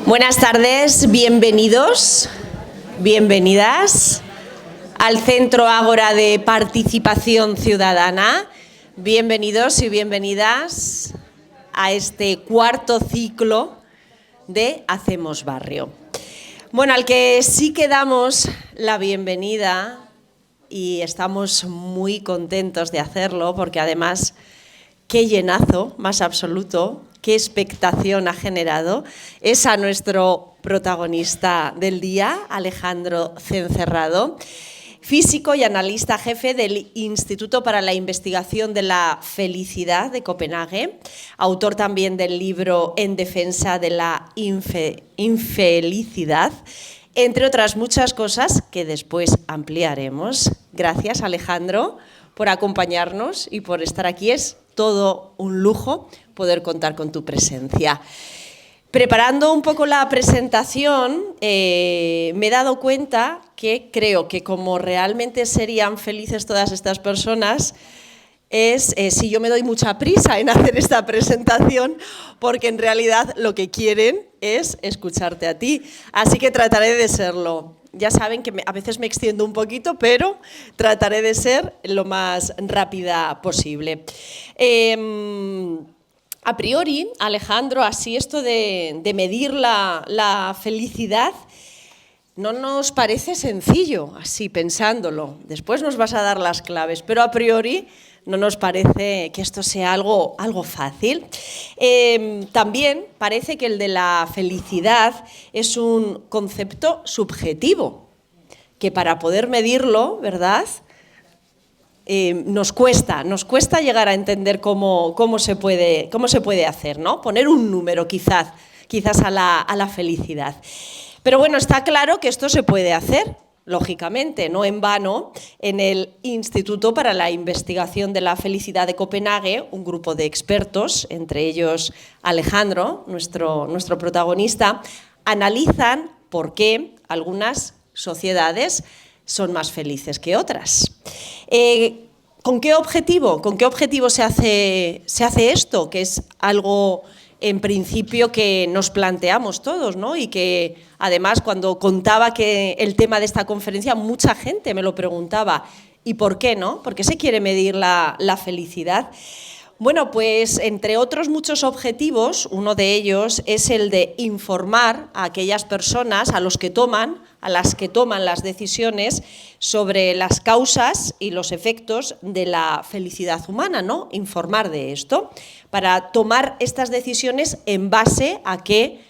Buenas tardes, bienvenidos, bienvenidas al Centro Ágora de Participación Ciudadana. Bienvenidos y bienvenidas a este cuarto ciclo de Hacemos Barrio. Bueno, al que sí que damos la bienvenida y estamos muy contentos de hacerlo porque además qué llenazo más absoluto, qué expectación ha generado, es a nuestro protagonista del día, Alejandro Cencerrado, físico y analista jefe del Instituto para la Investigación de la Felicidad de Copenhague, autor también del libro En defensa de la infelicidad, entre otras muchas cosas que después ampliaremos. Gracias, Alejandro, por acompañarnos y por estar aquí. Es todo un lujo poder contar con tu presencia. Preparando un poco la presentación, me he dado cuenta que creo que como realmente serían felices todas estas personas es si yo me doy mucha prisa en hacer esta presentación, porque en realidad lo que quieren es escucharte a ti. Así que trataré de serlo. Ya saben que a veces me extiendo un poquito, pero trataré de ser lo más rápida posible. A priori, Alejandro, así esto de medir la felicidad no nos parece sencillo, así pensándolo. Después nos vas a dar las claves, pero a priori no nos parece que esto sea algo fácil. También parece que el de la felicidad es un concepto subjetivo, que para poder medirlo, ¿verdad?, nos cuesta llegar a entender cómo se puede hacer, ¿no? Poner un número quizás a la felicidad. Pero bueno, está claro que esto se puede hacer, lógicamente, no en vano. En el Instituto para la Investigación de la Felicidad de Copenhague, un grupo de expertos, entre ellos Alejandro, nuestro protagonista, analizan por qué algunas sociedades son más felices que otras. ¿Con qué objetivo? ¿Con qué objetivo se hace esto? Que es algo, en principio, que nos planteamos todos, ¿no? Y que, además, cuando contaba que el tema de esta conferencia, mucha gente me lo preguntaba. ¿Y por qué no? ¿Por qué se quiere medir la felicidad? Bueno, pues entre otros muchos objetivos, uno de ellos es el de informar a aquellas personas, a las que toman las decisiones sobre las causas y los efectos de la felicidad humana, ¿no? Informar de esto, para tomar estas decisiones en base a qué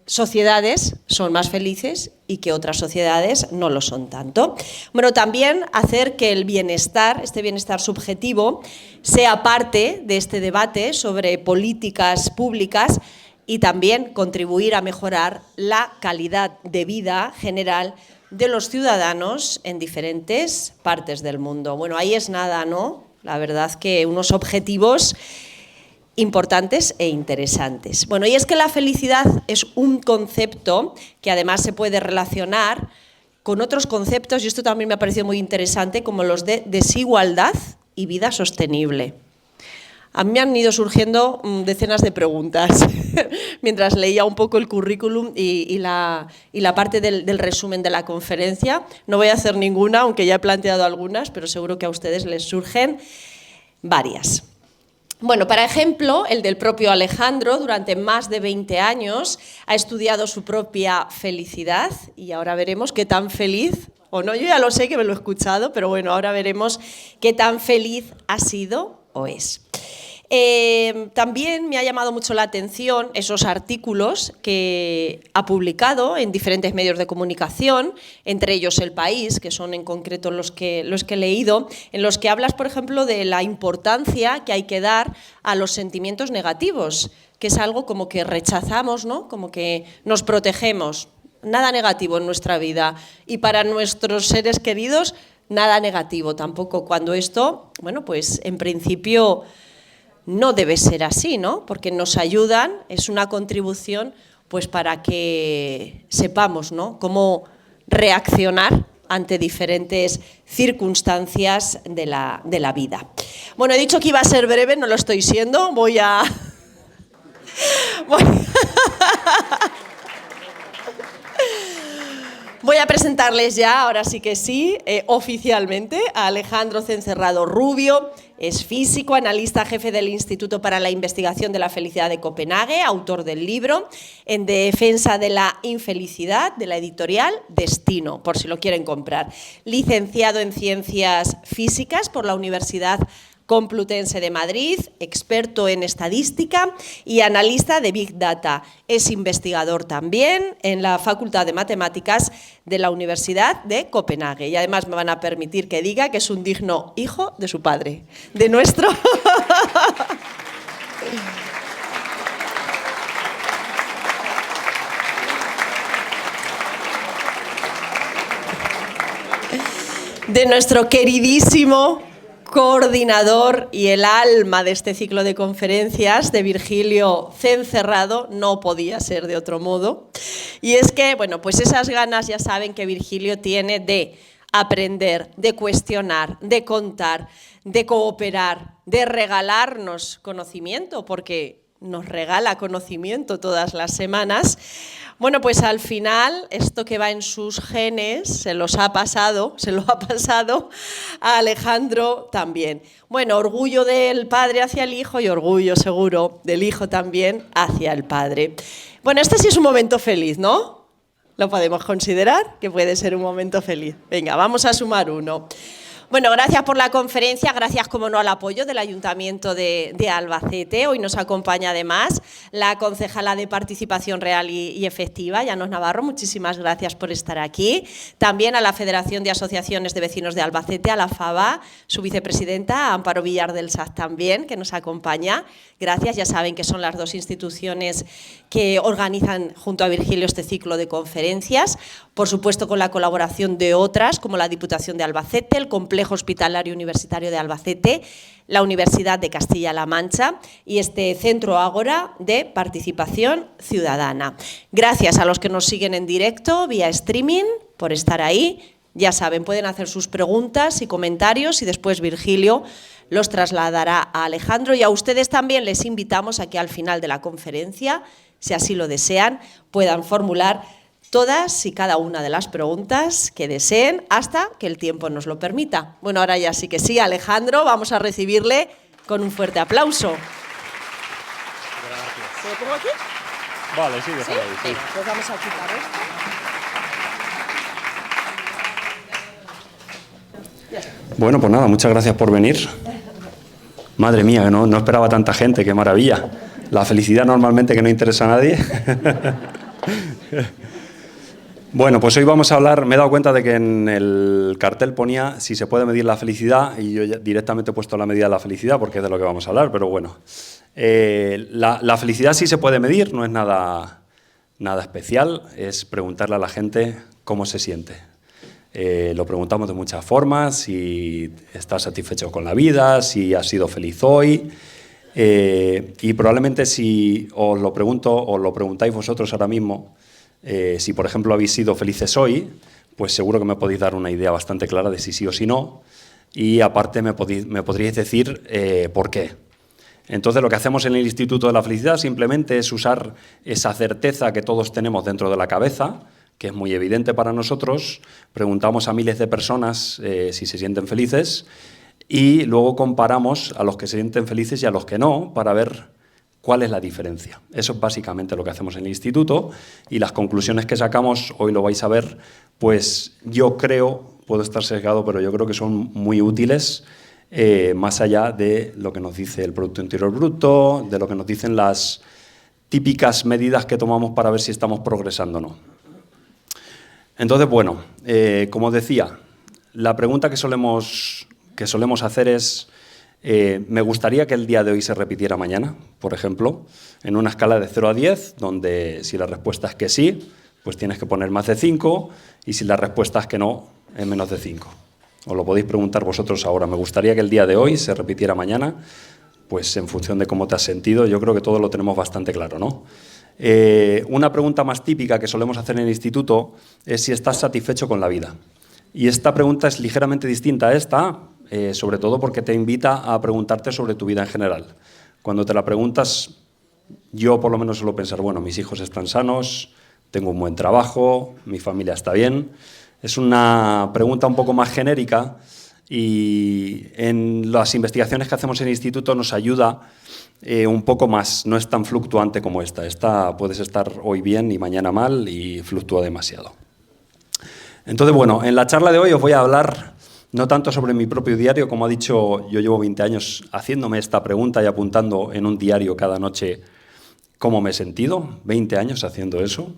sociedades son más felices y que otras sociedades no lo son tanto. Bueno, también hacer que el bienestar, este bienestar subjetivo, sea parte de este debate sobre políticas públicas y también contribuir a mejorar la calidad de vida general de los ciudadanos en diferentes partes del mundo. Bueno, ahí es nada, ¿no? La verdad que unos objetivos importantes e interesantes. Bueno, y es que la felicidad es un concepto que además se puede relacionar con otros conceptos, y esto también me ha parecido muy interesante, como los de desigualdad y vida sostenible. A mí me han ido surgiendo decenas de preguntas mientras leía un poco el currículum y la parte del resumen de la conferencia. No voy a hacer ninguna, aunque ya he planteado algunas, pero seguro que a ustedes les surgen varias. Bueno, para ejemplo, el del propio Alejandro, durante más de 20 años, ha estudiado su propia felicidad y ahora veremos qué tan feliz, o no, yo ya lo sé que me lo he escuchado, pero bueno, ahora veremos qué tan feliz ha sido o es. También me ha llamado mucho la atención esos artículos que ha publicado en diferentes medios de comunicación, entre ellos El País, que son en concreto los que he leído, en los que hablas, por ejemplo, de la importancia que hay que dar a los sentimientos negativos, que es algo como que rechazamos, ¿no? Como que nos protegemos. Nada negativo en nuestra vida. Y para nuestros seres queridos, nada negativo tampoco. Cuando esto, bueno, pues en principio no debe ser así, ¿no? Porque nos ayudan, es una contribución pues para que sepamos, ¿no?, cómo reaccionar ante diferentes circunstancias de la vida. Bueno, he dicho que iba a ser breve, no lo estoy siendo, voy a Voy a presentarles ya, ahora sí que sí, oficialmente, a Alejandro Cencerrado Rubio. Es físico, analista jefe del Instituto para la Investigación de la Felicidad de Copenhague, autor del libro En defensa de la infelicidad, de la editorial Destino, por si lo quieren comprar. Licenciado en Ciencias Físicas por la Universidad Complutense de Madrid, experto en estadística y analista de Big Data. Es investigador también en la Facultad de Matemáticas de la Universidad de Copenhague. Y además me van a permitir que diga que es un digno hijo de su padre, de nuestro... de nuestro queridísimo coordinador y el alma de este ciclo de conferencias, de Virgilio Cencerrado, no podía ser de otro modo. Y es que, bueno, pues esas ganas ya saben que Virgilio tiene de aprender, de cuestionar, de contar, de cooperar, de regalarnos conocimiento, porque nos regala conocimiento todas las semanas. Bueno, pues al final, esto que va en sus genes se lo ha pasado a Alejandro también. Bueno, orgullo del padre hacia el hijo y orgullo seguro del hijo también hacia el padre. Bueno, este sí es un momento feliz, ¿no? Lo podemos considerar que puede ser un momento feliz. Venga, vamos a sumar uno. Bueno, gracias por la conferencia, gracias como no al apoyo del Ayuntamiento de Albacete. Hoy nos acompaña además la concejala de Participación Real y Efectiva, Llanos Navarro, muchísimas gracias por estar aquí. También a la Federación de Asociaciones de Vecinos de Albacete, a la FABA, su vicepresidenta, Amparo Villar del Saz también, que nos acompaña. Gracias, ya saben que son las dos instituciones que organizan junto a Virgilio este ciclo de conferencias, por supuesto con la colaboración de otras, como la Diputación de Albacete, el Complejo Hospitalario Universitario de Albacete, la Universidad de Castilla-La Mancha y este Centro Ágora de Participación Ciudadana. Gracias a los que nos siguen en directo, vía streaming, por estar ahí. Ya saben, pueden hacer sus preguntas y comentarios y después Virgilio los trasladará a Alejandro. Y a ustedes también les invitamos a que al final de la conferencia, si así lo desean, puedan formular todas y cada una de las preguntas que deseen hasta que el tiempo nos lo permita. Bueno, ahora ya sí que sí, Alejandro, vamos a recibirle con un fuerte aplauso. Gracias. ¿Se lo pongo aquí? Vale, sí, déjalo ahí. Sí. Venga, pues vamos a quitar esto. Bueno, pues nada, muchas gracias por venir. Madre mía, no esperaba tanta gente, qué maravilla. La felicidad normalmente que no interesa a nadie. Bueno, pues hoy vamos a hablar, me he dado cuenta de que en el cartel ponía si se puede medir la felicidad y yo ya directamente he puesto la medida de la felicidad porque es de lo que vamos a hablar, pero bueno. La felicidad sí se puede medir, no es nada especial, es preguntarle a la gente cómo se siente. Lo preguntamos de muchas formas, si estás satisfecho con la vida, si has sido feliz hoy. Y probablemente si os lo preguntáis vosotros ahora mismo, si por ejemplo habéis sido felices hoy, pues seguro que me podéis dar una idea bastante clara de si sí o si no. Y aparte me podríais decir por qué. Entonces lo que hacemos en el Instituto de la Felicidad simplemente es usar esa certeza que todos tenemos dentro de la cabeza, que es muy evidente para nosotros, preguntamos a miles de personas si se sienten felices y luego comparamos a los que se sienten felices y a los que no para ver cuál es la diferencia. Eso es básicamente lo que hacemos en el instituto y las conclusiones que sacamos, hoy lo vais a ver, pues yo creo, puedo estar sesgado, pero yo creo que son muy útiles más allá de lo que nos dice el Producto Interior Bruto, de lo que nos dicen las típicas medidas que tomamos para ver si estamos progresando o no. Entonces, bueno, como decía, la pregunta que solemos hacer es, me gustaría que el día de hoy se repitiera mañana, por ejemplo, en una escala de 0 a 10, donde si la respuesta es que sí, pues tienes que poner más de 5, y si la respuesta es que no, es menos de 5. Os lo podéis preguntar vosotros ahora. Me gustaría que el día de hoy se repitiera mañana, pues en función de cómo te has sentido, yo creo que todo lo tenemos bastante claro, ¿no? Una pregunta más típica que solemos hacer en el instituto es si estás satisfecho con la vida. Y esta pregunta es ligeramente distinta a esta, sobre todo porque te invita a preguntarte sobre tu vida en general. Cuando te la preguntas, yo por lo menos suelo pensar, bueno, mis hijos están sanos, tengo un buen trabajo, mi familia está bien. Es una pregunta un poco más genérica y en las investigaciones que hacemos en el instituto nos ayuda un poco más, no es tan fluctuante como esta. Esta puedes estar hoy bien y mañana mal y fluctúa demasiado. Entonces, bueno, en la charla de hoy os voy a hablar no tanto sobre mi propio diario, como ha dicho, yo llevo 20 años haciéndome esta pregunta y apuntando en un diario cada noche cómo me he sentido, 20 años haciendo eso.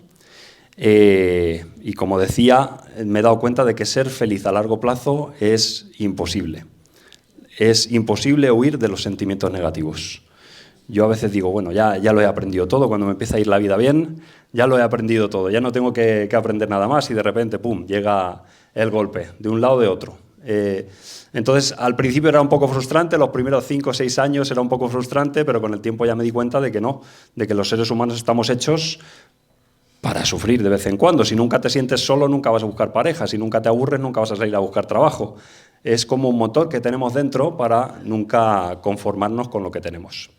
Y como decía, me he dado cuenta de que ser feliz a largo plazo es imposible. Es imposible huir de los sentimientos negativos. Yo a veces digo, bueno, ya lo he aprendido todo, cuando me empieza a ir la vida bien, ya lo he aprendido todo, ya no tengo que aprender nada más y de repente, ¡pum!, llega el golpe, de un lado o de otro. Entonces, al principio era un poco frustrante, los primeros 5 o 6 años era un poco frustrante, pero con el tiempo ya me di cuenta de que no, de que los seres humanos estamos hechos para sufrir de vez en cuando. Si nunca te sientes solo, nunca vas a buscar pareja. Si nunca te aburres, nunca vas a salir a buscar trabajo. Es como un motor que tenemos dentro para nunca conformarnos con lo que tenemos.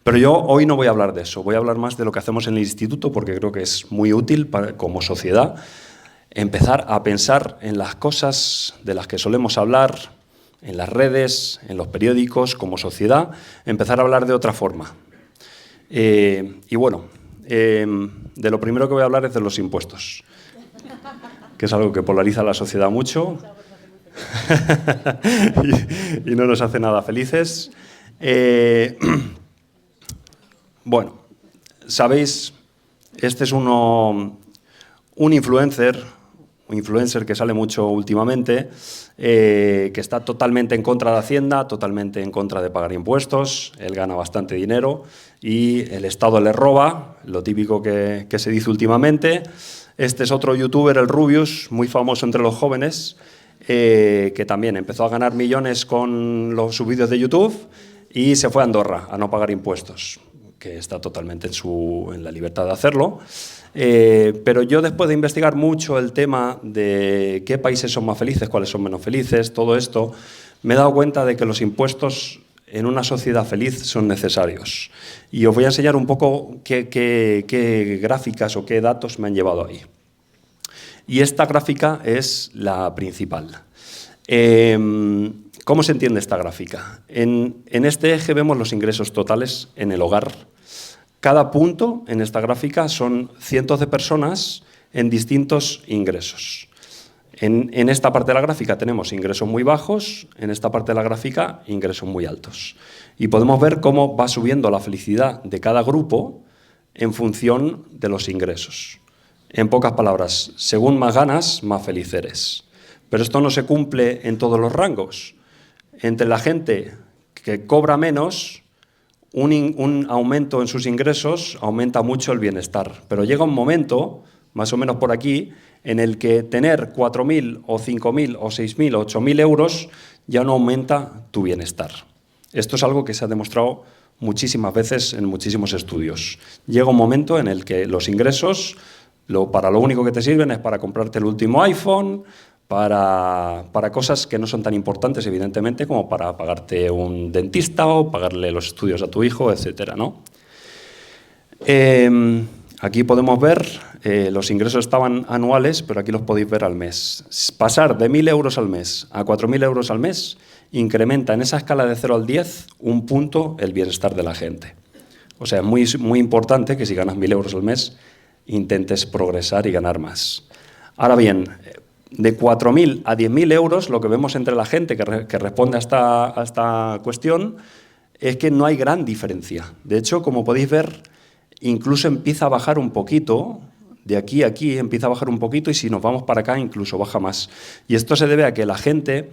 Pero yo hoy no voy a hablar de eso. Voy a hablar más de lo que hacemos en el instituto, porque creo que es muy útil como sociedad empezar a pensar en las cosas de las que solemos hablar en las redes, en los periódicos, como sociedad, empezar a hablar de otra forma. Y bueno, de lo primero que voy a hablar es de los impuestos, que es algo que polariza a la sociedad mucho y no nos hace nada felices. Bueno, sabéis, este es un influencer que sale mucho últimamente, que está totalmente en contra de Hacienda, totalmente en contra de pagar impuestos. Él gana bastante dinero y el Estado le roba, lo típico que se dice últimamente. Este es otro youtuber, el Rubius, muy famoso entre los jóvenes, que también empezó a ganar millones con sus vídeos de YouTube y se fue a Andorra a no pagar impuestos, que está totalmente en la libertad de hacerlo. Pero yo, después de investigar mucho el tema de qué países son más felices, cuáles son menos felices, todo esto, me he dado cuenta de que los impuestos en una sociedad feliz son necesarios. Y os voy a enseñar un poco qué gráficas o qué datos me han llevado ahí. Y esta gráfica es la principal. ¿Cómo se entiende esta gráfica? En este eje vemos los ingresos totales en el hogar. Cada punto en esta gráfica son cientos de personas en distintos ingresos. En esta parte de la gráfica tenemos ingresos muy bajos, en esta parte de la gráfica ingresos muy altos. Y podemos ver cómo va subiendo la felicidad de cada grupo en función de los ingresos. En pocas palabras, según más ganas, más feliz eres. Pero esto no se cumple en todos los rangos. Entre la gente que cobra menos, un aumento en sus ingresos aumenta mucho el bienestar. Pero llega un momento, más o menos por aquí, en el que tener 4.000 o 5.000 o 6.000 o 8.000 euros ya no aumenta tu bienestar. Esto es algo que se ha demostrado muchísimas veces en muchísimos estudios. Llega un momento en el que los ingresos, para lo único que te sirven es para comprarte el último iPhone, para cosas que no son tan importantes, evidentemente, como para pagarte un dentista o pagarle los estudios a tu hijo, etcétera, ¿no? Aquí podemos ver, los ingresos estaban anuales, pero aquí los podéis ver al mes. Pasar de 1.000 euros al mes a 4.000 euros al mes incrementa en esa escala de 0 al 10 un punto el bienestar de la gente. O sea, es muy importante que si ganas 1.000 euros al mes intentes progresar y ganar más. Ahora bien, de 4.000 a 10.000 euros, lo que vemos entre la gente que responde a esta cuestión es que no hay gran diferencia. De hecho, como podéis ver, incluso empieza a bajar un poquito, de aquí a aquí empieza a bajar un poquito y si nos vamos para acá incluso baja más. Y esto se debe a que la gente,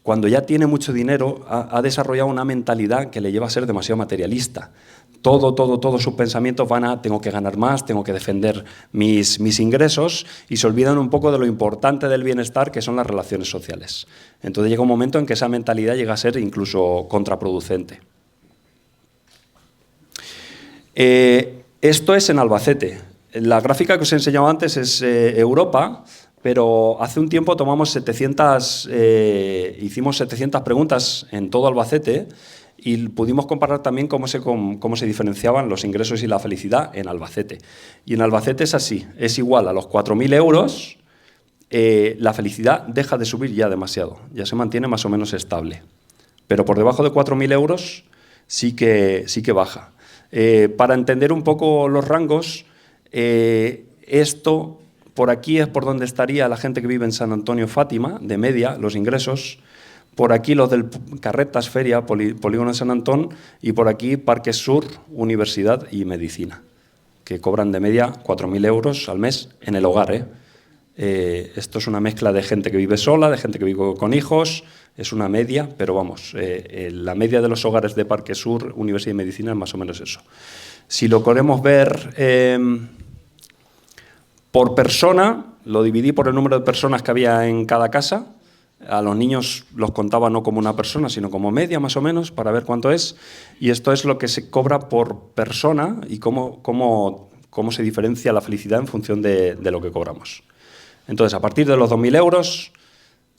cuando ya tiene mucho dinero, ha desarrollado una mentalidad que le lleva a ser demasiado materialista. Todos sus pensamientos van a tengo que ganar más, tengo que defender mis ingresos y se olvidan un poco de lo importante del bienestar que son las relaciones sociales. Entonces llega un momento en que esa mentalidad llega a ser incluso contraproducente. Esto es en Albacete. La gráfica que os he enseñado antes es Europa, pero hace un tiempo hicimos 700 preguntas en todo Albacete y pudimos comparar también cómo se diferenciaban los ingresos y la felicidad en Albacete. Y en Albacete es así, es igual a los 4.000 euros, la felicidad deja de subir ya demasiado, ya se mantiene más o menos estable. Pero por debajo de 4.000 euros sí que baja. Para entender un poco los rangos, esto por aquí es por donde estaría la gente que vive en San Antonio Fátima, de media, los ingresos. Por aquí los del Carretas, Feria, Polígono de San Antón, y por aquí Parque Sur, Universidad y Medicina, que cobran de media 4.000 euros al mes en el hogar. Esto es una mezcla de gente que vive sola, de gente que vive con hijos, es una media, pero vamos, la media de los hogares de Parque Sur, Universidad y Medicina es más o menos eso. Si lo queremos ver por persona, lo dividí por el número de personas que había en cada casa. A los niños los contaba no como una persona, sino como media más o menos, para ver cuánto es. Y esto es lo que se cobra por persona y cómo se diferencia la felicidad en función de lo que cobramos. Entonces, a partir de los 2.000 euros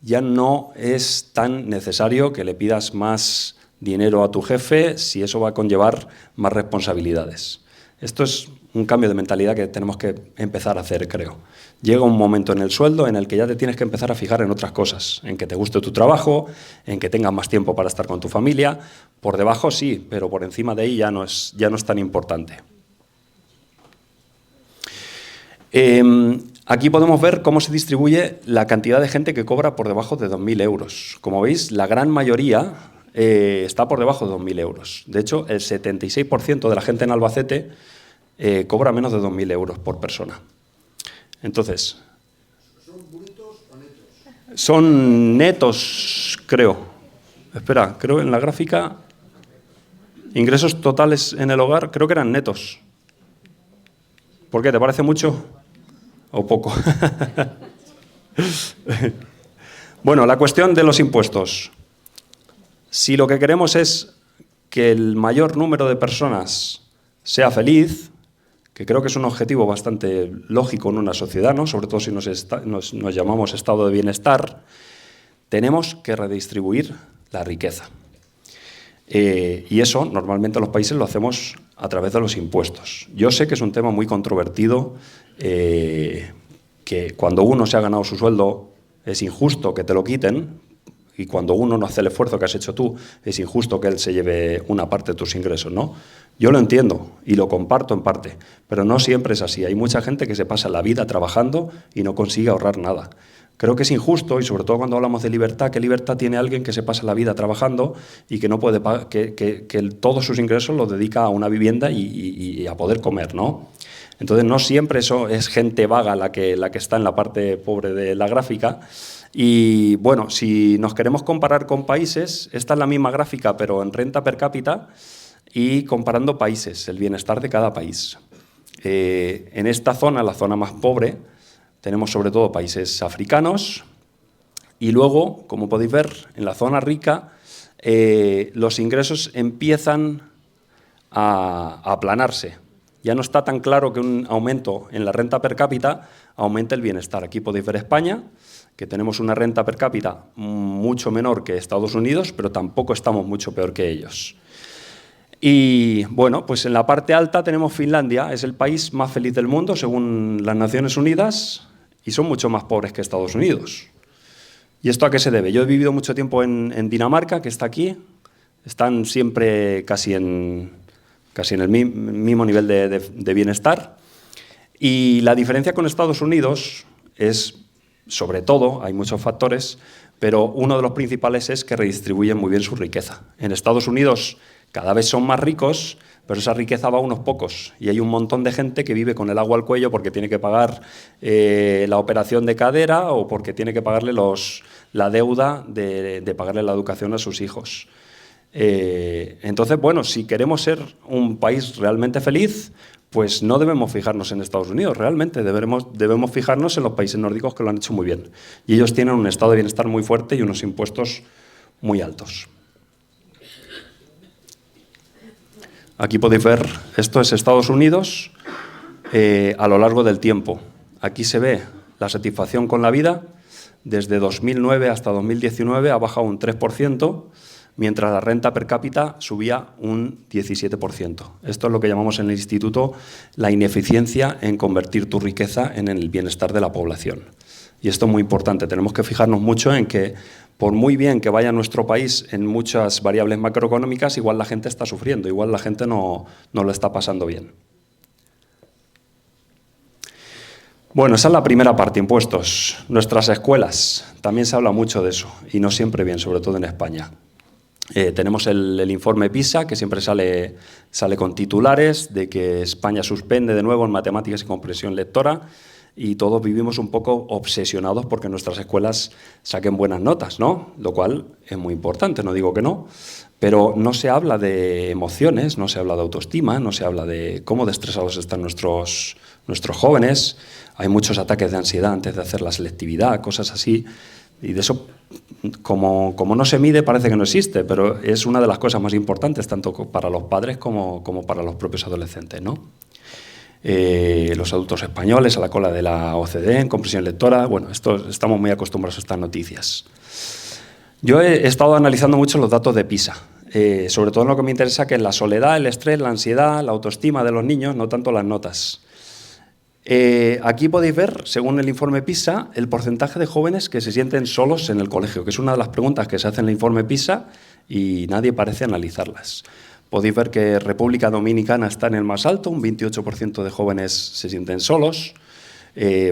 ya no es tan necesario que le pidas más dinero a tu jefe si eso va a conllevar más responsabilidades. Esto es un cambio de mentalidad que tenemos que empezar a hacer, creo. Llega un momento en el sueldo en el que ya te tienes que empezar a fijar en otras cosas, en que te guste tu trabajo, en que tengas más tiempo para estar con tu familia. Por debajo sí, pero por encima de ahí ya no es tan importante. Aquí podemos ver cómo se distribuye la cantidad de gente que cobra por debajo de 2.000 euros. Como veis, la gran mayoría está por debajo de 2.000 euros. De hecho, el 76% de la gente en Albacete cobra menos de 2.000 euros por persona. Entonces, ¿son brutos o netos? Son netos, creo. Espera, creo en la gráfica, ingresos totales en el hogar, creo que eran netos. ¿Por qué? ¿Te parece mucho o poco? Bueno, la cuestión de los impuestos. Si lo que queremos es que el mayor número de personas sea feliz, que creo que es un objetivo bastante lógico en una sociedad, ¿no? Sobre todo si nos llamamos estado de bienestar, tenemos que redistribuir la riqueza. Y eso normalmente los países lo hacemos a través de los impuestos. Yo sé que es un tema muy controvertido, que cuando uno se ha ganado su sueldo es injusto que te lo quiten, y cuando uno no hace el esfuerzo que has hecho tú, es injusto que él se lleve una parte de tus ingresos, ¿no? Yo lo entiendo y lo comparto en parte, pero no siempre es así. Hay mucha gente que se pasa la vida trabajando y no consigue ahorrar nada. Creo que es injusto, y sobre todo cuando hablamos de libertad, ¿qué libertad tiene alguien que se pasa la vida trabajando y que no puede que todos sus ingresos los dedica a una vivienda y a poder comer, ¿no? Entonces, no siempre eso es gente vaga la que está en la parte pobre de la gráfica. Y bueno, si nos queremos comparar con países, esta es la misma gráfica, pero en renta per cápita y comparando países, el bienestar de cada país. En esta zona, la zona más pobre, tenemos sobre todo países africanos y luego, como podéis ver, en la zona rica, los ingresos empiezan a aplanarse. Ya no está tan claro que un aumento en la renta per cápita aumente el bienestar. Aquí podéis ver España, que tenemos una renta per cápita mucho menor que Estados Unidos, pero tampoco estamos mucho peor que ellos. Y bueno, pues en la parte alta tenemos Finlandia, es el país más feliz del mundo según las Naciones Unidas y son mucho más pobres que Estados Unidos. ¿Y esto a qué se debe? Yo he vivido mucho tiempo en Dinamarca, que está aquí, están siempre casi en el mismo nivel de bienestar. Y la diferencia con Estados Unidos es, sobre todo, hay muchos factores, pero uno de los principales es que redistribuyen muy bien su riqueza. En Estados Unidos cada vez son más ricos, pero esa riqueza va a unos pocos. Y hay un montón de gente que vive con el agua al cuello porque tiene que pagar la operación de cadera o porque tiene que pagarle la deuda de pagarle la educación a sus hijos. Entonces, bueno, si queremos ser un país realmente feliz, pues no debemos fijarnos en Estados Unidos, realmente debemos fijarnos en los países nórdicos que lo han hecho muy bien. Y ellos tienen un estado de bienestar muy fuerte y unos impuestos muy altos. Aquí podéis ver, esto es Estados Unidos a lo largo del tiempo. Aquí se ve la satisfacción con la vida. Desde 2009 hasta 2019 ha bajado un 3%. mientras la renta per cápita subía un 17%. Esto es lo que llamamos en el instituto la ineficiencia en convertir tu riqueza en el bienestar de la población. Y esto es muy importante, tenemos que fijarnos mucho en que por muy bien que vaya nuestro país en muchas variables macroeconómicas, igual la gente está sufriendo, igual la gente no lo está pasando bien. Bueno, esa es la primera parte, impuestos. Nuestras escuelas, también se habla mucho de eso, y no siempre bien, sobre todo en España. Tenemos el informe PISA, que siempre sale con titulares de que España suspende de nuevo en matemáticas y comprensión lectora, y todos vivimos un poco obsesionados porque nuestras escuelas saquen buenas notas, ¿no? Lo cual es muy importante, no digo que no, pero no se habla de emociones, no se habla de autoestima, no se habla de cómo estresados están nuestros jóvenes. Hay muchos ataques de ansiedad antes de hacer la selectividad, cosas así, y de eso, como no se mide, parece que no existe, pero es una de las cosas más importantes, tanto para los padres como para los propios adolescentes, ¿no? Los adultos españoles a la cola de la OCDE en comprensión lectora. Bueno, estamos muy acostumbrados a estas noticias. Yo he estado analizando mucho los datos de PISA, sobre todo en lo que me interesa, que es la soledad, el estrés, la ansiedad, la autoestima de los niños, no tanto las notas. Aquí podéis ver, según el informe PISA, el porcentaje de jóvenes que se sienten solos en el colegio, que es una de las preguntas que se hace en el informe PISA y nadie parece analizarlas. Podéis ver que República Dominicana está en el más alto, un 28% de jóvenes se sienten solos.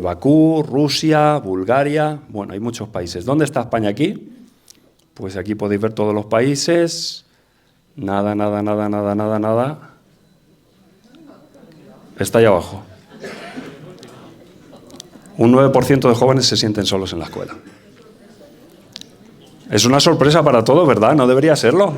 Bakú, Rusia, Bulgaria, bueno, hay muchos países. ¿Dónde está España aquí? Pues aquí podéis ver todos los países. Nada, nada, nada, nada, nada, nada. Está ahí abajo. Un 9% de jóvenes se sienten solos en la escuela. Es una sorpresa para todos, ¿verdad? ¿No debería serlo?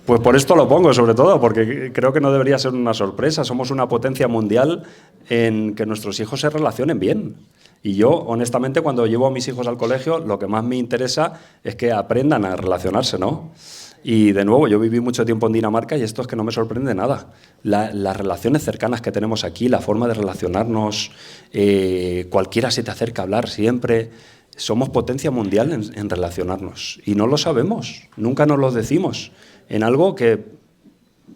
Pues por esto lo pongo, sobre todo, porque creo que no debería ser una sorpresa. Somos una potencia mundial en que nuestros hijos se relacionen bien. Y yo, honestamente, cuando llevo a mis hijos al colegio, lo que más me interesa es que aprendan a relacionarse, ¿no? Y, de nuevo, yo viví mucho tiempo en Dinamarca y esto es que no me sorprende nada. Las relaciones cercanas que tenemos aquí, la forma de relacionarnos, cualquiera se te acerca a hablar siempre. Somos potencia mundial en relacionarnos y no lo sabemos, nunca nos lo decimos. En algo que,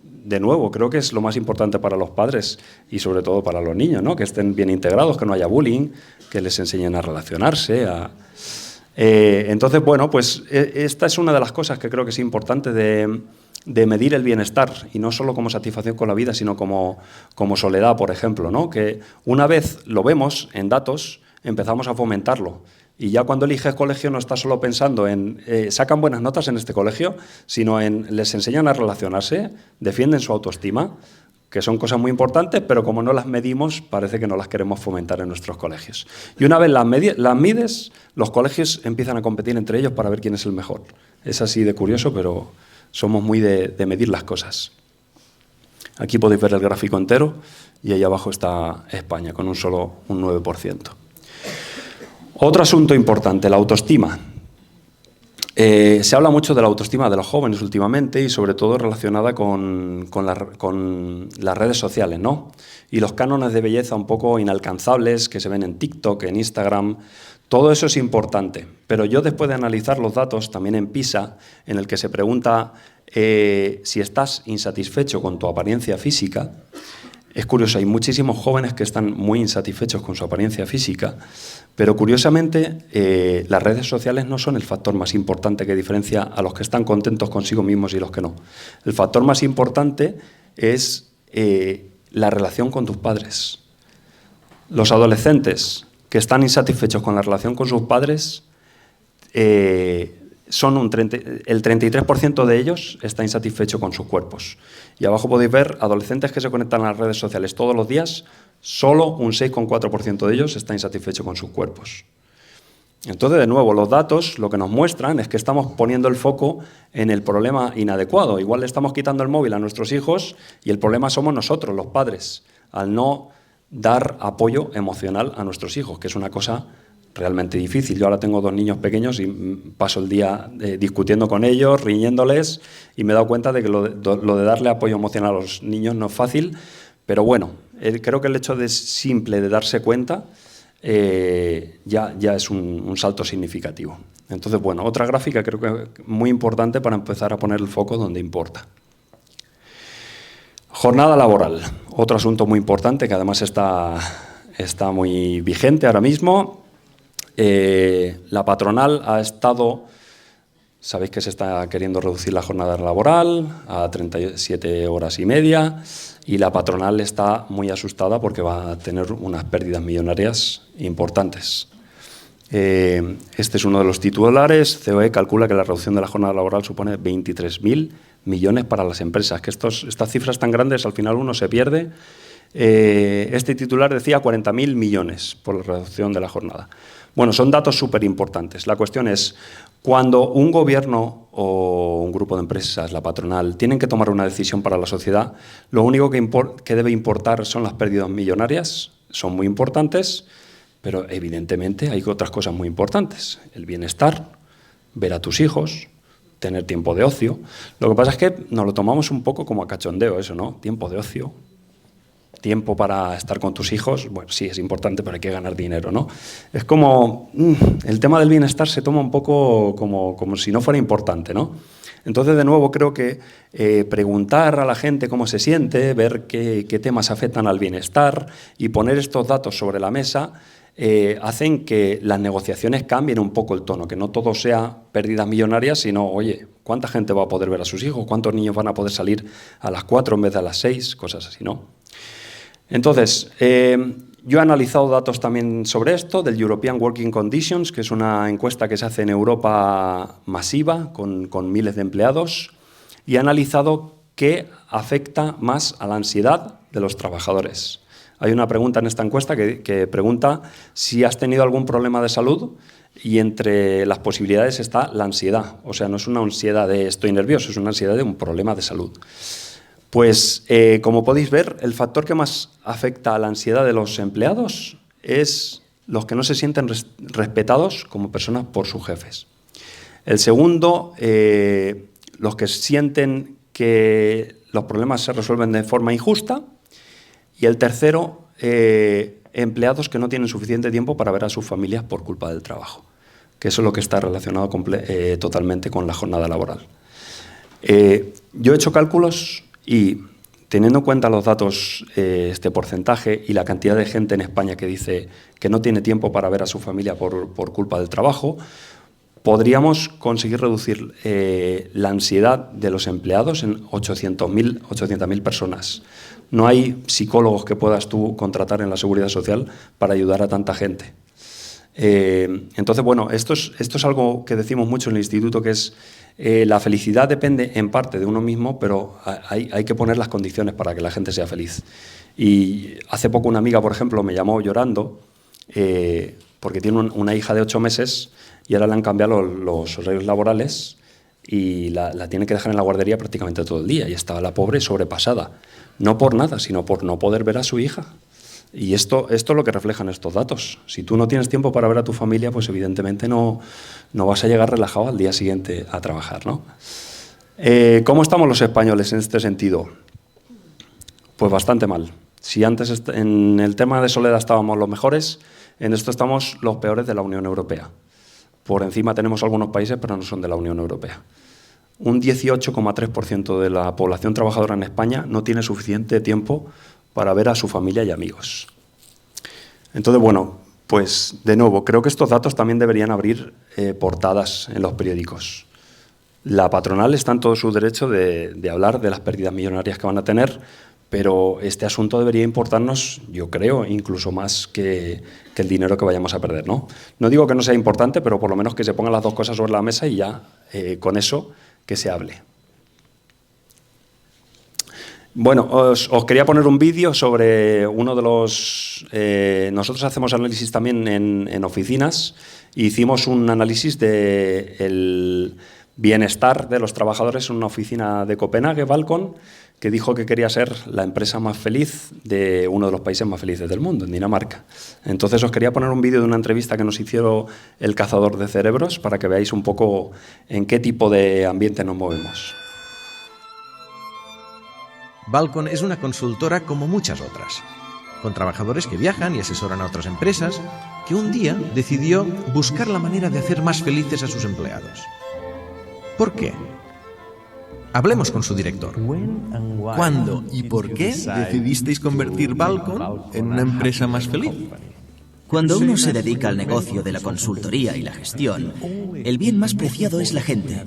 de nuevo, creo que es lo más importante para los padres y sobre todo para los niños, ¿no? Que estén bien integrados, que no haya bullying, que les enseñen a relacionarse. Entonces, bueno, pues esta es una de las cosas que creo que es importante de medir el bienestar, y no solo como satisfacción con la vida, sino como soledad, por ejemplo, ¿no? Que una vez lo vemos en datos, empezamos a fomentarlo. Y ya cuando eliges colegio no estás solo pensando en sacan buenas notas en este colegio, sino en les enseñan a relacionarse, defienden su autoestima, que son cosas muy importantes, pero como no las medimos, parece que no las queremos fomentar en nuestros colegios. Y una vez las mides, los colegios empiezan a competir entre ellos para ver quién es el mejor. Es así de curioso, pero somos muy de medir las cosas. Aquí podéis ver el gráfico entero y ahí abajo está España, con un 9%. Otro asunto importante, la autoestima. Se habla mucho de la autoestima de los jóvenes últimamente y sobre todo relacionada con las redes sociales, ¿no? Y los cánones de belleza un poco inalcanzables que se ven en TikTok, en Instagram. Todo eso es importante, pero yo después de analizar los datos, también en PISA, en el que se pregunta si estás insatisfecho con tu apariencia física. Es curioso, hay muchísimos jóvenes que están muy insatisfechos con su apariencia física, pero curiosamente las redes sociales no son el factor más importante que diferencia a los que están contentos consigo mismos y los que no. El factor más importante es la relación con tus padres. Los adolescentes que están insatisfechos con la relación con sus padres, son el 33% de ellos está insatisfecho con sus cuerpos. Y abajo podéis ver adolescentes que se conectan a las redes sociales todos los días, solo un 6,4% de ellos está insatisfecho con sus cuerpos. Entonces, de nuevo, los datos lo que nos muestran es que estamos poniendo el foco en el problema inadecuado. Igual le estamos quitando el móvil a nuestros hijos y el problema somos nosotros, los padres, al no dar apoyo emocional a nuestros hijos, que es una cosa realmente difícil. Yo ahora tengo 2 niños pequeños y paso el día discutiendo con ellos, riñéndoles, y me he dado cuenta de que lo de darle apoyo emocional a los niños no es fácil, pero bueno, creo que el hecho simple de darse cuenta ya es un salto significativo. Entonces, bueno, otra gráfica creo que muy importante para empezar a poner el foco donde importa. Jornada laboral, otro asunto muy importante que además está muy vigente ahora mismo. La patronal ha estado, sabéis que se está queriendo reducir la jornada laboral a 37 horas y media y la patronal está muy asustada porque va a tener unas pérdidas millonarias importantes. Este es uno de los titulares. COE calcula que la reducción de la jornada laboral supone 23.000 millones para las empresas. Que estas cifras tan grandes al final uno se pierde. Este titular decía 40.000 millones por la reducción de la jornada. Bueno, son datos súper importantes. La cuestión es, cuando un gobierno o un grupo de empresas, la patronal, tienen que tomar una decisión para la sociedad, lo único que debe importar son las pérdidas millonarias, son muy importantes, pero evidentemente hay otras cosas muy importantes. El bienestar, ver a tus hijos, tener tiempo de ocio. Lo que pasa es que nos lo tomamos un poco como a cachondeo eso, ¿no? Tiempo de ocio, tiempo para estar con tus hijos, bueno, sí, es importante, pero hay que ganar dinero, ¿no? Es como, el tema del bienestar se toma un poco como si no fuera importante, ¿no? Entonces, de nuevo, creo que preguntar a la gente cómo se siente, ver qué temas afectan al bienestar y poner estos datos sobre la mesa hacen que las negociaciones cambien un poco el tono, que no todo sea pérdidas millonarias, sino, oye, ¿cuánta gente va a poder ver a sus hijos? ¿Cuántos niños van a poder salir a las 4 en vez de a las 6? Cosas así, ¿no? Entonces, yo he analizado datos también sobre esto, del European Working Conditions, que es una encuesta que se hace en Europa masiva, con miles de empleados, y he analizado qué afecta más a la ansiedad de los trabajadores. Hay una pregunta en esta encuesta que pregunta si has tenido algún problema de salud y entre las posibilidades está la ansiedad. O sea, no es una ansiedad de estoy nervioso, es una ansiedad de un problema de salud. Pues, como podéis ver, el factor que más afecta a la ansiedad de los empleados es los que no se sienten respetados como personas por sus jefes. El segundo, los que sienten que los problemas se resuelven de forma injusta. Y el tercero, empleados que no tienen suficiente tiempo para ver a sus familias por culpa del trabajo, que eso es lo que está relacionado totalmente con la jornada laboral. Yo he hecho cálculos y, teniendo en cuenta los datos, este porcentaje y la cantidad de gente en España que dice que no tiene tiempo para ver a su familia por culpa del trabajo, podríamos conseguir reducir la ansiedad de los empleados en 800.000 personas. No hay psicólogos que puedas tú contratar en la Seguridad Social para ayudar a tanta gente. Entonces, bueno, esto es algo que decimos mucho en el instituto, que es la felicidad depende en parte de uno mismo, pero hay que poner las condiciones para que la gente sea feliz. Y hace poco una amiga, por ejemplo, me llamó llorando porque tiene una hija de 8 meses y ahora le han cambiado los horarios laborales y la tiene que dejar en la guardería prácticamente todo el día y estaba la pobre sobrepasada. No por nada, sino por no poder ver a su hija. Y esto es lo que reflejan estos datos. Si tú no tienes tiempo para ver a tu familia, pues evidentemente no vas a llegar relajado al día siguiente a trabajar, ¿no? ¿Cómo estamos los españoles en este sentido? Pues bastante mal. Si antes en el tema de soledad estábamos los mejores, en esto estamos los peores de la Unión Europea. Por encima tenemos algunos países, pero no son de la Unión Europea. Un 18,3% de la población trabajadora en España no tiene suficiente tiempo para ver a su familia y amigos. Entonces, bueno, pues de nuevo, creo que estos datos también deberían abrir portadas en los periódicos. La patronal está en todo su derecho de hablar de las pérdidas millonarias que van a tener, pero este asunto debería importarnos, yo creo, incluso más que el dinero que vayamos a perder, ¿no? No digo que no sea importante, pero por lo menos que se pongan las dos cosas sobre la mesa y ya con eso que se hable. Bueno, os quería poner un vídeo sobre uno de los... nosotros hacemos análisis también en oficinas y hicimos un análisis del bienestar de los trabajadores en una oficina de Copenhague, Balcon, que dijo que quería ser la empresa más feliz de uno de los países más felices del mundo, en Dinamarca. Entonces os quería poner un vídeo de una entrevista que nos hicieron el Cazador de Cerebros para que veáis un poco en qué tipo de ambiente nos movemos. Balcon es una consultora como muchas otras. con trabajadores que viajan y asesoran a otras empresas, que un día decidió buscar la manera de hacer más felices a sus empleados. ¿Por qué? Hablemos con su director. ¿Cuándo y por qué decidisteis convertir Balcon en una empresa más feliz? Cuando uno se dedica al negocio de la consultoría y la gestión, el bien más preciado es la gente.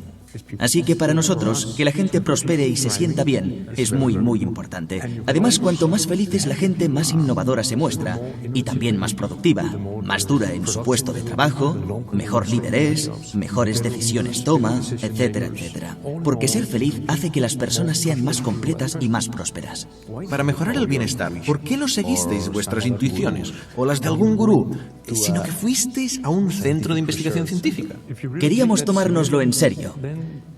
Así que para nosotros, que la gente prospere y se sienta bien es muy, muy importante. Además, cuanto más feliz es la gente, más innovadora se muestra y también más productiva, más dura en su puesto de trabajo, mejor líder es, mejores decisiones toma, etcétera, etcétera. Porque ser feliz hace que las personas sean más completas y más prósperas. Para mejorar el bienestar, ¿por qué no seguisteis vuestras intuiciones o las de algún gurú, sino que fuisteis a un centro de investigación científica? Queríamos tomárnoslo en serio.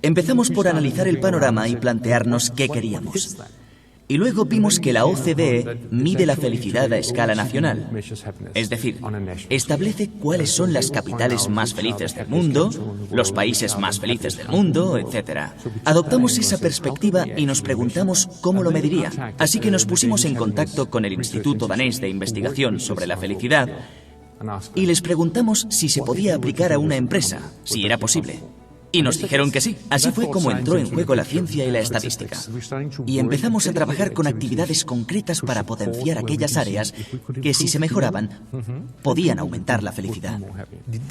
Empezamos por analizar el panorama y plantearnos qué queríamos. Y luego vimos que la OCDE mide la felicidad a escala nacional. Es decir, establece cuáles son las capitales más felices del mundo, los países más felices del mundo, etc. Adoptamos esa perspectiva y nos preguntamos cómo lo mediría. Así que nos pusimos en contacto con el Instituto Danés de Investigación sobre la Felicidad y les preguntamos si se podía aplicar a una empresa, si era posible. Y nos dijeron que sí. Así fue como entró en juego la ciencia y la estadística. Y empezamos a trabajar con actividades concretas para potenciar aquellas áreas que, si se mejoraban, podían aumentar la felicidad.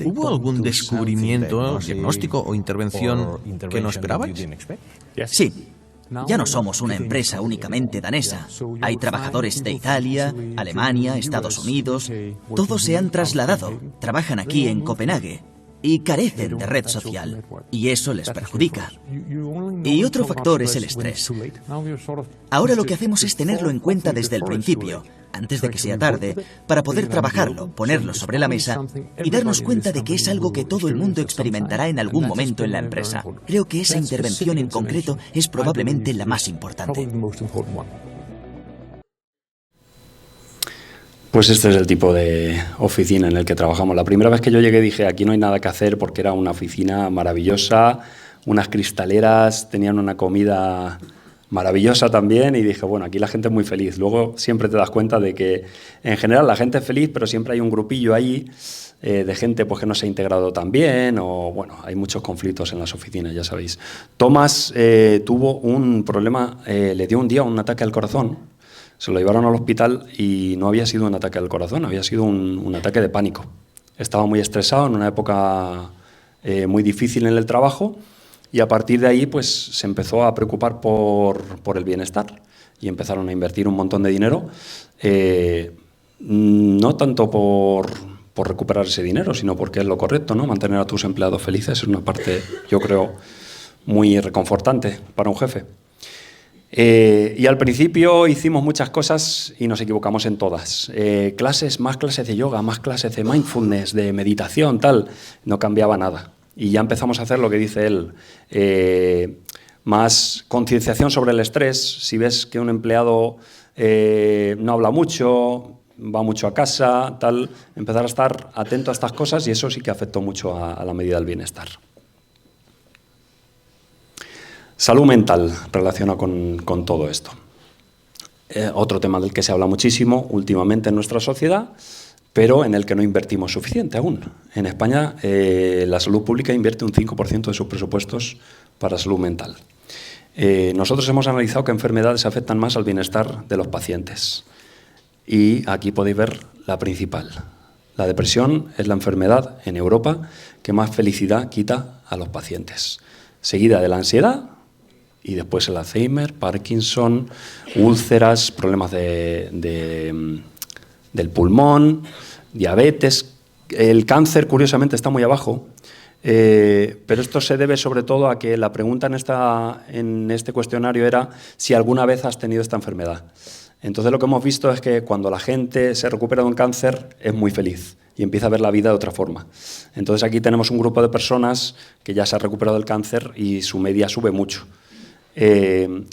¿Hubo algún descubrimiento, diagnóstico o intervención que no esperabais? Sí. Ya no somos una empresa únicamente danesa. Hay trabajadores de Italia, Alemania, Estados Unidos. Todos se han trasladado. Trabajan aquí en Copenhague. Y carecen de red social, y eso les perjudica. Y otro factor es el estrés. Ahora lo que hacemos es tenerlo en cuenta desde el principio, antes de que sea tarde, para poder trabajarlo, ponerlo sobre la mesa y darnos cuenta de que es algo que todo el mundo experimentará en algún momento en la empresa. Creo que esa intervención en concreto es probablemente la más importante. Pues este es el tipo de oficina en el que trabajamos. La primera vez que yo llegué dije, aquí no hay nada que hacer porque era una oficina maravillosa, unas cristaleras, tenían una comida maravillosa también y dije, bueno, aquí la gente es muy feliz. Luego siempre te das cuenta de que en general la gente es feliz, pero siempre hay un grupillo ahí de gente pues, que no se ha integrado tan bien o, bueno, hay muchos conflictos en las oficinas, ya sabéis. Tomás tuvo un problema, le dio un día un ataque al corazón. Se lo llevaron al hospital y no había sido un ataque al corazón, había sido un ataque de pánico. Estaba muy estresado en una época muy difícil en el trabajo y a partir de ahí pues, se empezó a preocupar por el bienestar y empezaron a invertir un montón de dinero, no tanto por recuperar ese dinero, sino porque es lo correcto, ¿no? Mantener a tus empleados felices es una parte, yo creo, muy reconfortante para un jefe. Y al principio hicimos muchas cosas y nos equivocamos en todas. Más clases de yoga, más clases de mindfulness, de meditación, tal. No cambiaba nada. Y ya empezamos a hacer lo que dice él. Más concienciación sobre el estrés. Si ves que un empleado no habla mucho, va mucho a casa, tal, empezar a estar atento a estas cosas y eso sí que afectó mucho a la medida del bienestar. Salud mental relaciona con todo esto. Otro tema del que se habla muchísimo últimamente en nuestra sociedad, pero en el que no invertimos suficiente aún. En España, la salud pública invierte un 5% de sus presupuestos para salud mental. Nosotros hemos analizado qué enfermedades afectan más al bienestar de los pacientes. Y aquí podéis ver la principal. La depresión es la enfermedad en Europa que más felicidad quita a los pacientes. Seguida de la ansiedad, y después el Alzheimer, Parkinson, úlceras, problemas del pulmón, diabetes. El cáncer, curiosamente, está muy abajo, pero esto se debe sobre todo a que la pregunta en este cuestionario era si alguna vez has tenido esta enfermedad. Entonces lo que hemos visto es que cuando la gente se recupera de un cáncer es muy feliz y empieza a ver la vida de otra forma. Entonces aquí tenemos un grupo de personas que ya se ha recuperado del cáncer y su media sube mucho.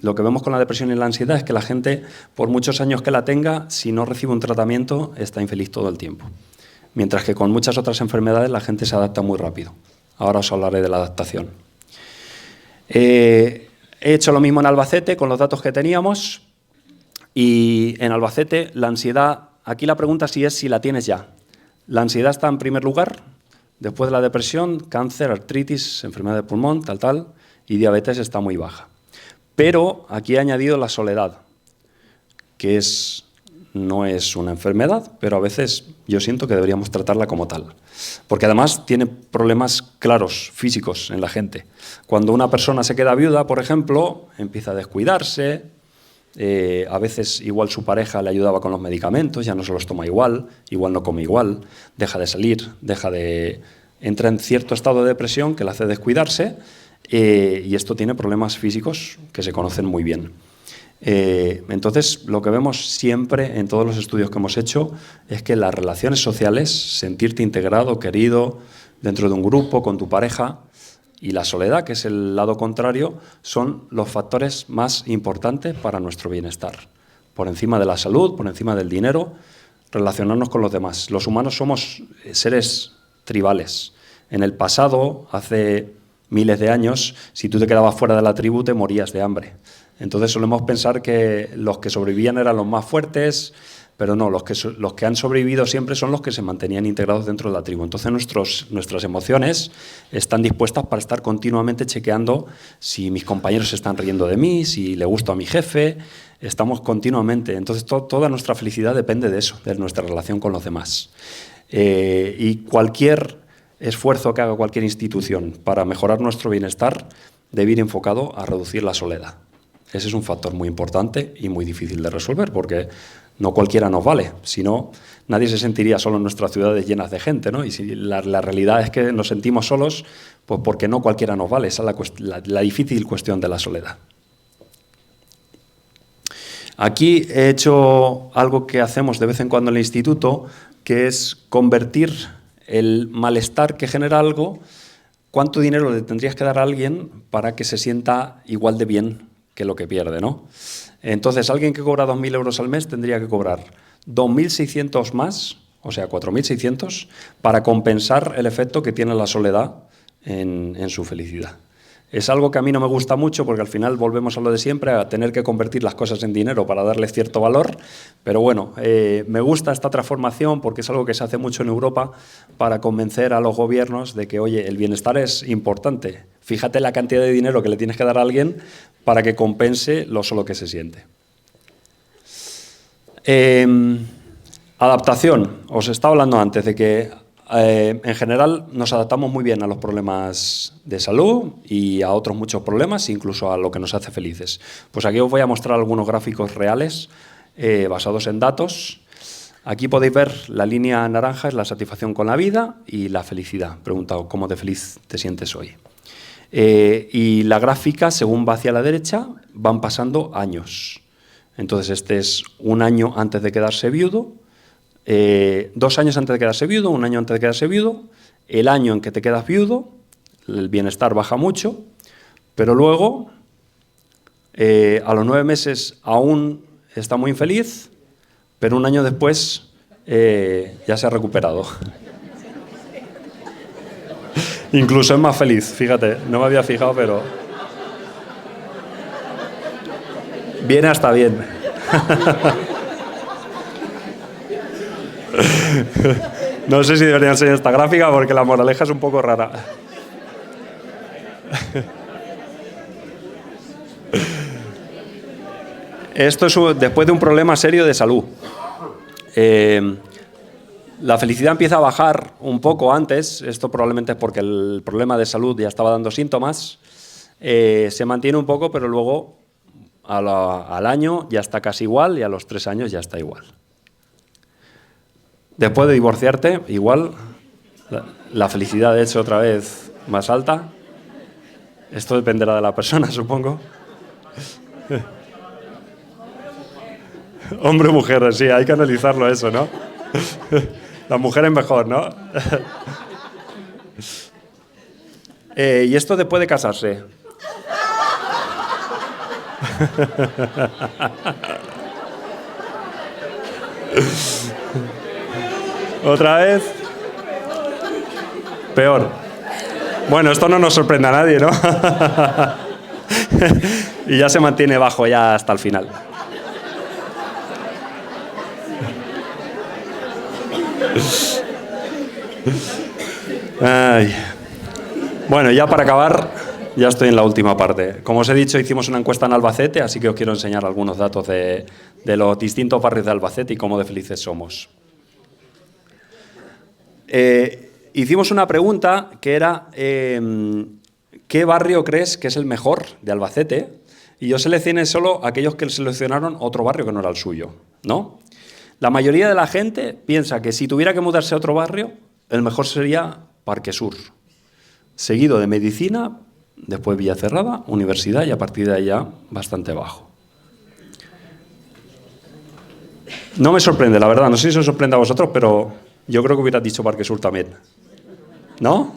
Lo que vemos con la depresión y la ansiedad es que la gente, por muchos años que la tenga, si no recibe un tratamiento, está infeliz todo el tiempo. Mientras que con muchas otras enfermedades la gente se adapta muy rápido. Ahora os hablaré de la adaptación. He hecho lo mismo en Albacete con los datos que teníamos. Y en Albacete, la ansiedad, aquí la pregunta sí es si la tienes ya. La ansiedad está en primer lugar, después de la depresión, cáncer, artritis, enfermedad de pulmón, tal, y diabetes está muy baja. Pero aquí he añadido la soledad, que no es una enfermedad, pero a veces yo siento que deberíamos tratarla como tal. Porque además tiene problemas claros, físicos en la gente. Cuando una persona se queda viuda, por ejemplo, empieza a descuidarse, a veces igual su pareja le ayudaba con los medicamentos, ya no se los toma igual no come igual, deja de salir, entra en cierto estado de depresión que le hace descuidarse, y esto tiene problemas físicos que se conocen muy bien. Entonces, lo que vemos siempre en todos los estudios que hemos hecho es que las relaciones sociales, sentirte integrado, querido, dentro de un grupo, con tu pareja, y la soledad, que es el lado contrario, son los factores más importantes para nuestro bienestar. Por encima de la salud, por encima del dinero, relacionarnos con los demás. Los humanos somos seres tribales. En el pasado, hace miles de años, si tú te quedabas fuera de la tribu, te morías de hambre. Entonces solemos pensar que los que sobrevivían eran los más fuertes, pero no, los que han sobrevivido siempre son los que se mantenían integrados dentro de la tribu. Entonces nuestras emociones están dispuestas para estar continuamente chequeando si mis compañeros se están riendo de mí, si le gusto a mi jefe, estamos continuamente. Entonces toda nuestra felicidad depende de eso, de nuestra relación con los demás. Y cualquier esfuerzo que haga cualquier institución para mejorar nuestro bienestar debe ir enfocado a reducir la soledad. Ese es un factor muy importante y muy difícil de resolver, porque no cualquiera nos vale, si no, nadie se sentiría solo en nuestras ciudades llenas de gente, ¿no? Y si la realidad es que nos sentimos solos, pues porque no cualquiera nos vale. Esa es la difícil cuestión de la soledad. Aquí he hecho algo que hacemos de vez en cuando en el instituto, que es convertir el malestar que genera algo, cuánto dinero le tendrías que dar a alguien para que se sienta igual de bien que lo que pierde, ¿no? Entonces, alguien que cobra 2.000 euros al mes tendría que cobrar 2.600 más, o sea, 4.600, para compensar el efecto que tiene la soledad en su felicidad. Es algo que a mí no me gusta mucho porque al final volvemos a lo de siempre, a tener que convertir las cosas en dinero para darles cierto valor, pero bueno, me gusta esta transformación porque es algo que se hace mucho en Europa para convencer a los gobiernos de que, oye, el bienestar es importante. Fíjate la cantidad de dinero que le tienes que dar a alguien para que compense lo solo que se siente. Adaptación. Os estaba hablando antes de que en general nos adaptamos muy bien a los problemas de salud y a otros muchos problemas, incluso a lo que nos hace felices. Pues aquí os voy a mostrar algunos gráficos reales basados en datos. Aquí podéis ver la línea naranja es la satisfacción con la vida y la felicidad. Preguntado, ¿cómo de feliz te sientes hoy? Y la gráfica, según va hacia la derecha, van pasando años. Entonces, este es un año antes de quedarse viudo, 2 años antes de quedarse viudo, 1 año antes de quedarse viudo, el año en que te quedas viudo, el bienestar baja mucho, pero luego, a los 9 meses aún está muy infeliz, pero 1 año después ya se ha recuperado. Incluso es más feliz, fíjate, no me había fijado, pero viene hasta bien. No sé si debería enseñar esta gráfica porque la moraleja es un poco rara. Esto es después de un problema serio de salud. La felicidad empieza a bajar un poco antes, esto probablemente es porque el problema de salud ya estaba dando síntomas, se mantiene un poco, pero luego al año ya está casi igual y a los 3 años ya está igual. Después de divorciarte, igual, la felicidad es otra vez más alta. Esto dependerá de la persona, supongo. Hombre o mujer, sí, hay que analizarlo eso, ¿no? La mujer es mejor, ¿no? Y esto después de casarse. Otra vez. Peor. Bueno, esto no nos sorprende a nadie, ¿no? Y ya se mantiene bajo ya hasta el final. Ay. Bueno, ya para acabar, ya estoy en la última parte. Como os he dicho, hicimos una encuesta en Albacete, así que os quiero enseñar algunos datos de los distintos barrios de Albacete y cómo de felices somos. Hicimos una pregunta que era ¿qué barrio crees que es el mejor de Albacete? Y yo seleccioné solo aquellos que seleccionaron otro barrio que no era el suyo, ¿no? La mayoría de la gente piensa que si tuviera que mudarse a otro barrio, el mejor sería Parque Sur, seguido de Medicina, después Villacerrada, Universidad y a partir de allá bastante bajo. No me sorprende, la verdad, no sé si os sorprende a vosotros, pero yo creo que hubieras dicho Parque Sur también. ¿No?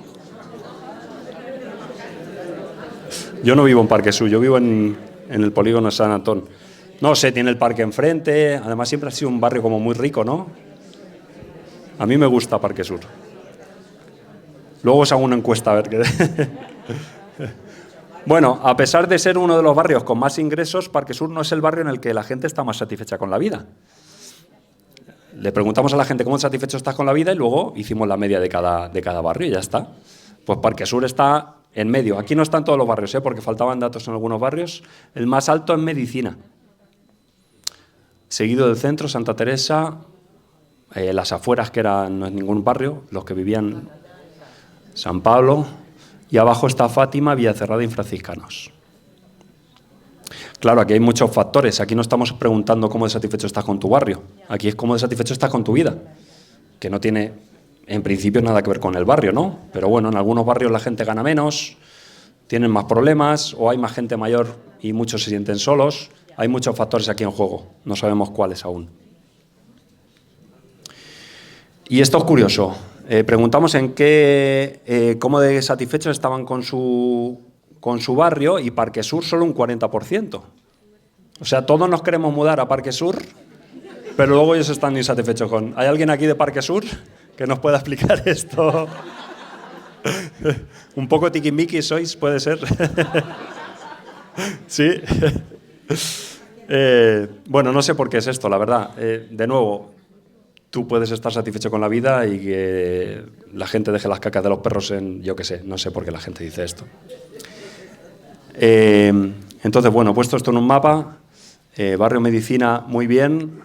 Yo no vivo en Parque Sur, yo vivo en el polígono de San Antón. No sé, tiene el parque enfrente, además siempre ha sido un barrio como muy rico, ¿no? A mí me gusta Parque Sur. Luego os hago una encuesta a ver qué... Bueno, a pesar de ser uno de los barrios con más ingresos, Parque Sur no es el barrio en el que la gente está más satisfecha con la vida. Le preguntamos a la gente cómo satisfecho estás con la vida y luego hicimos la media de cada barrio y ya está. Pues Parque Sur está en medio. Aquí no están todos los barrios, porque faltaban datos en algunos barrios. El más alto es Medicina. Seguido del centro, Santa Teresa, las afueras, que no es ningún barrio, los que vivían San Pablo, y abajo está Fátima, Villacerrada y Franciscanos. Claro, aquí hay muchos factores. Aquí no estamos preguntando cómo de satisfecho estás con tu barrio. Aquí es cómo de satisfecho estás con tu vida, que no tiene, en principio, nada que ver con el barrio, ¿no? Pero bueno, en algunos barrios la gente gana menos, tienen más problemas, o hay más gente mayor y muchos se sienten solos. Hay muchos factores aquí en juego, no sabemos cuáles aún. Y esto es curioso. Preguntamos cómo de satisfechos estaban con su barrio y Parque Sur solo un 40%. O sea, todos nos queremos mudar a Parque Sur, pero luego ellos están insatisfechos con... ¿Hay alguien aquí de Parque Sur que nos pueda explicar esto? Un poco tiquismiquis sois, puede ser. ¿Sí? Bueno, no sé por qué es esto, la verdad. De nuevo, tú puedes estar satisfecho con la vida y que la gente deje las cacas de los perros en... Yo qué sé, no sé por qué la gente dice esto. Entonces, bueno, he puesto esto en un mapa. Barrio Medicina, muy bien.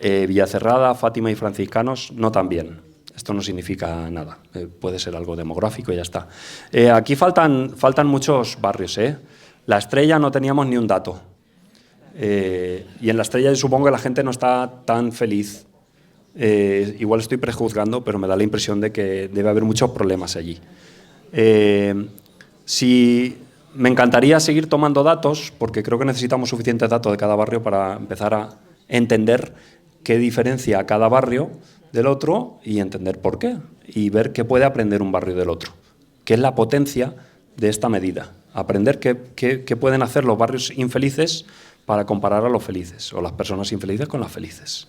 Villacerrada, Fátima y Franciscanos, no tan bien. Esto no significa nada. Puede ser algo demográfico y ya está. Aquí faltan muchos barrios, La Estrella no teníamos ni un dato. Y en La Estrella yo supongo que la gente no está tan feliz. Igual estoy prejuzgando, pero me da la impresión de que debe haber muchos problemas allí. Me encantaría seguir tomando datos, porque creo que necesitamos suficientes datos de cada barrio para empezar a entender qué diferencia a cada barrio del otro y entender por qué. Y ver qué puede aprender un barrio del otro. Qué es la potencia de esta medida. Aprender qué pueden hacer los barrios infelices para comparar a los felices, o las personas infelices con las felices.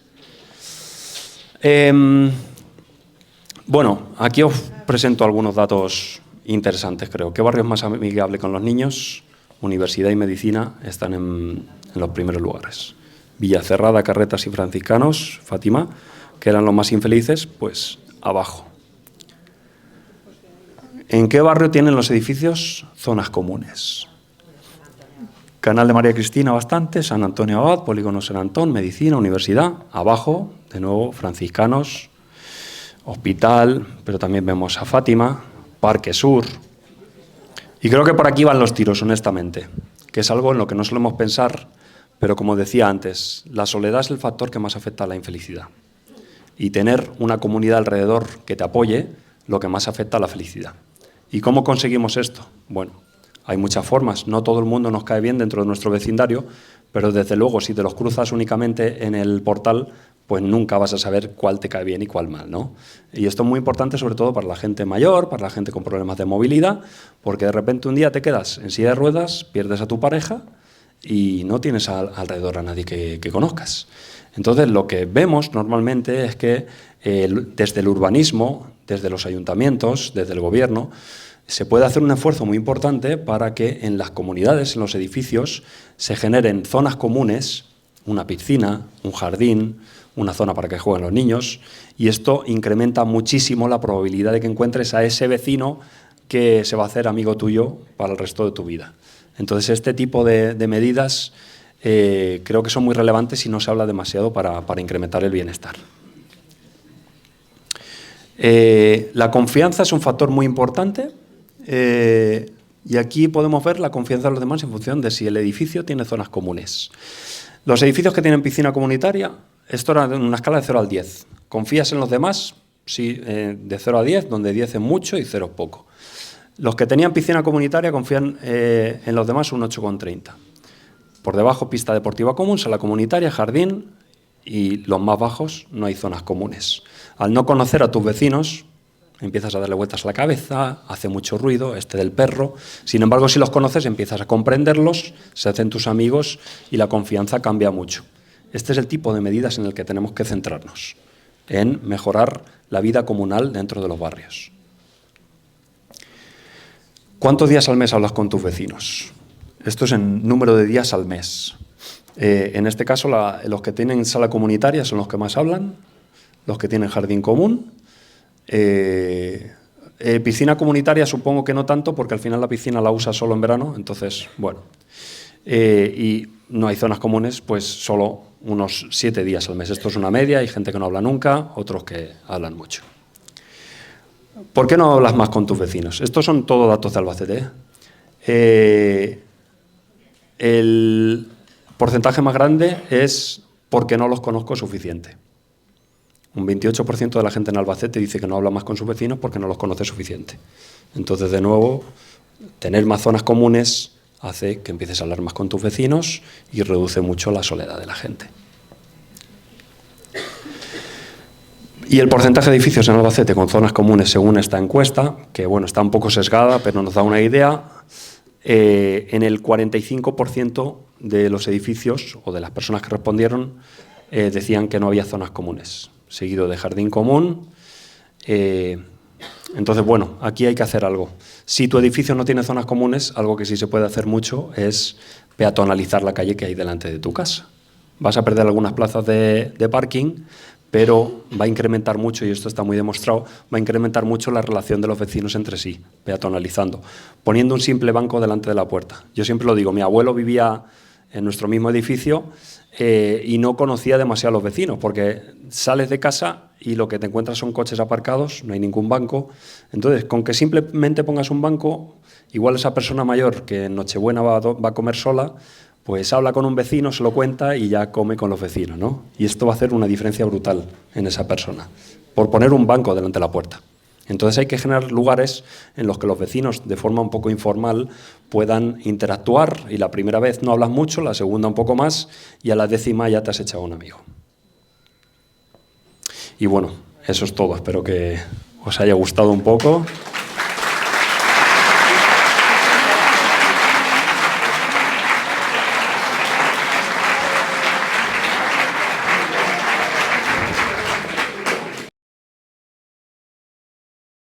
Bueno, aquí os presento algunos datos interesantes, creo. ¿Qué barrio es más amigable con los niños? Universidad y Medicina están en los primeros lugares. Villacerrada, Carretas y Franciscanos, Fátima, que eran los más infelices, pues abajo. ¿En qué barrio tienen los edificios zonas comunes? Canal de María Cristina bastante, San Antonio Abad, Polígono San Antón, Medicina, Universidad. Abajo, de nuevo, Franciscanos, Hospital, pero también vemos a Fátima, Parque Sur. Y creo que por aquí van los tiros, honestamente, que es algo en lo que no solemos pensar, pero como decía antes, la soledad es el factor que más afecta a la infelicidad. Y tener una comunidad alrededor que te apoye, lo que más afecta a la felicidad. ¿Y cómo conseguimos esto? Bueno, hay muchas formas. No todo el mundo nos cae bien dentro de nuestro vecindario, pero desde luego, si te los cruzas únicamente en el portal, pues nunca vas a saber cuál te cae bien y cuál mal, ¿no? Y esto es muy importante sobre todo para la gente mayor, para la gente con problemas de movilidad, porque de repente un día te quedas en silla de ruedas, pierdes a tu pareja y no tienes alrededor a nadie que conozcas. Entonces, lo que vemos normalmente es que desde el urbanismo, desde los ayuntamientos, desde el gobierno, se puede hacer un esfuerzo muy importante para que en las comunidades, en los edificios, se generen zonas comunes, una piscina, un jardín, una zona para que jueguen los niños, y esto incrementa muchísimo la probabilidad de que encuentres a ese vecino que se va a hacer amigo tuyo para el resto de tu vida. Entonces, este tipo de medidas creo que son muy relevantes y no se habla demasiado para incrementar el bienestar. La confianza es un factor muy importante y aquí podemos ver la confianza de los demás en función de si el edificio tiene zonas comunes. Los edificios que tienen piscina comunitaria, esto era en una escala de 0 al 10. ¿Confías en los demás? Sí, de 0 a 10, donde 10 es mucho y 0 es poco. Los que tenían piscina comunitaria confían en los demás un 8,30. Por debajo, pista deportiva común, sala comunitaria, jardín, y los más bajos no hay zonas comunes. Al no conocer a tus vecinos, empiezas a darle vueltas a la cabeza, hace mucho ruido, del perro. Sin embargo, si los conoces, empiezas a comprenderlos, se hacen tus amigos y la confianza cambia mucho. Este es el tipo de medidas en el que tenemos que centrarnos, en mejorar la vida comunal dentro de los barrios. ¿Cuántos días al mes hablas con tus vecinos? Esto es en número de días al mes. En este caso, los que tienen sala comunitaria son los que más hablan, los que tienen jardín común. Piscina comunitaria supongo que no tanto, porque al final la piscina la usa solo en verano, entonces, bueno. Y no hay zonas comunes, pues solo unos 7 días al mes. Esto es una media, hay gente que no habla nunca, otros que hablan mucho. ¿Por qué no hablas más con tus vecinos? Estos son todos datos de Albacete. El porcentaje más grande es porque no los conozco suficiente. Un 28% de la gente en Albacete dice que no habla más con sus vecinos porque no los conoce suficiente. Entonces, de nuevo, tener más zonas comunes hace que empieces a hablar más con tus vecinos y reduce mucho la soledad de la gente. Y el porcentaje de edificios en Albacete con zonas comunes según esta encuesta, que bueno, está un poco sesgada, pero nos da una idea, en el 45% de los edificios o de las personas que respondieron decían que no había zonas comunes, seguido de jardín común. Entonces, bueno, aquí hay que hacer algo. Si tu edificio no tiene zonas comunes, algo que sí se puede hacer mucho es peatonalizar la calle que hay delante de tu casa. Vas a perder algunas plazas de parking, pero va a incrementar mucho, y esto está muy demostrado, va a incrementar mucho la relación de los vecinos entre sí, peatonalizando, poniendo un simple banco delante de la puerta. Yo siempre lo digo, mi abuelo vivía en nuestro mismo edificio y no conocía demasiado a los vecinos, porque sales de casa y lo que te encuentras son coches aparcados, no hay ningún banco. Entonces, con que simplemente pongas un banco, igual esa persona mayor que en Nochebuena va a comer sola, pues habla con un vecino, se lo cuenta y ya come con los vecinos, ¿no? Y esto va a hacer una diferencia brutal en esa persona, por poner un banco delante de la puerta. Entonces hay que generar lugares en los que los vecinos, de forma un poco informal, puedan interactuar, y la primera vez no hablas mucho, la segunda un poco más, y a la 10ª ya te has echado un amigo. Y bueno, eso es todo. Espero que os haya gustado un poco.